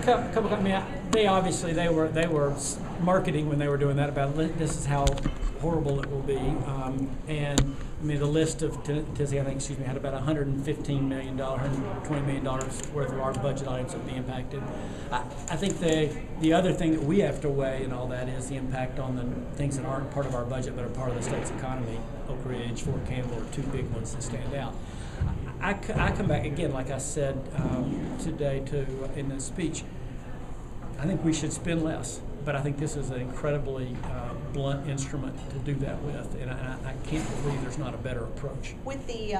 I mean, they were marketing when they were doing that about this is how horrible it will be, and I mean the list of Tennessee, I think, had about $115 million, $120 million worth of our budget items that would be impacted. I think the other thing that we have to weigh in all that is the impact on the things that aren't part of our budget but are part of the state's economy. Oak Ridge, Fort Campbell are two big ones that stand out. I come back again, like I said today too in the speech. I think we should spend less, but I think this is an incredibly blunt instrument to do that with, and I can't believe there's not a better approach. With the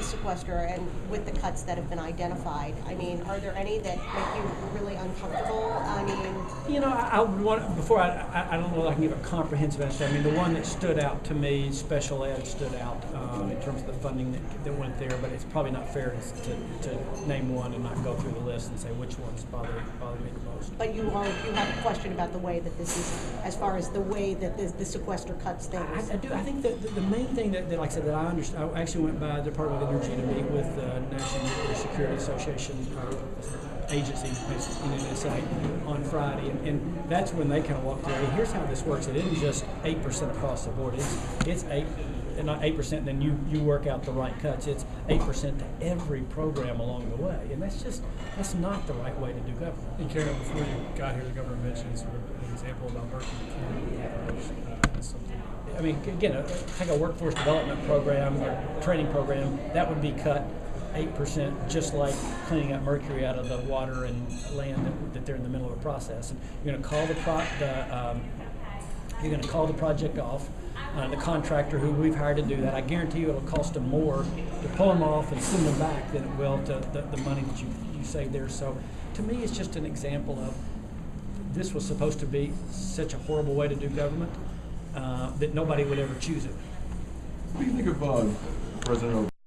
sequester and with the cuts that have been identified, I mean, are there any that make you really uncomfortable? I mean, you know, I would want before I don't know if I can give a comprehensive answer. I mean, the one that stood out to me, special ed stood out in terms of the funding that went there, but it's probably not fair to name one and not go through the list and say which ones bother me the most. But you have a question about the way that this is, as far as the way that the sequester cuts things. I do. I think that the main thing that, like I said, that I understand. I actually went by the Department of Energy to meet with the National Nuclear Security Association agency in NSA on Friday, and that's when they kind of walked through. Hey, here's how this works. It isn't just 8% across the board. It's 8. And not 8%, then you work out the right cuts. It's 8% to every program along the way, and that's not the right way to do government. And Karen, before you got here, the governor mentioned sort of an example about Berkeley. I mean, again, take a workforce development program or training program, that would be cut 8%, just like cleaning up mercury out of the water and land that they're in the middle of a process. And you're going to call the project off. The contractor who we've hired to do that, I guarantee you it'll cost them more to pull them off and send them back than it will to the money that you save there. So to me, it's just an example of this was supposed to be such a horrible way to do government that nobody would ever choose it. What do you think of President